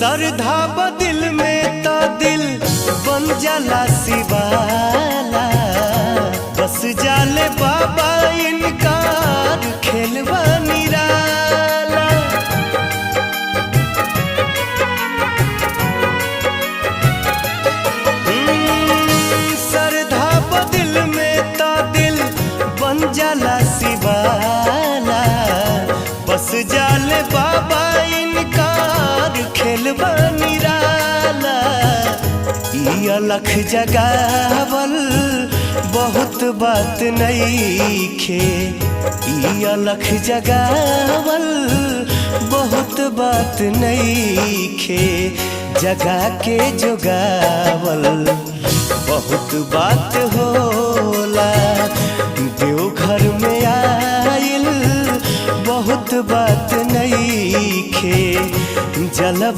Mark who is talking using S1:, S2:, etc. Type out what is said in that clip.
S1: श्रद्धा बदिल में तो दिल बन जाला शिवाला, बस जाले बाबा इनकार खेलवा निराला। श्रद्धा बदिल में तो दिल बन जाला शिवाला, बस जाले बाबा इनकार खेलवा निराला। ई अलख जगावल बहुत बात नईखे, ई अलख जगावल बहुत बात नईखे, जगा के जोगावल बहुत बात होला। देवघर में आइल बहुत बात नईखे, जलवा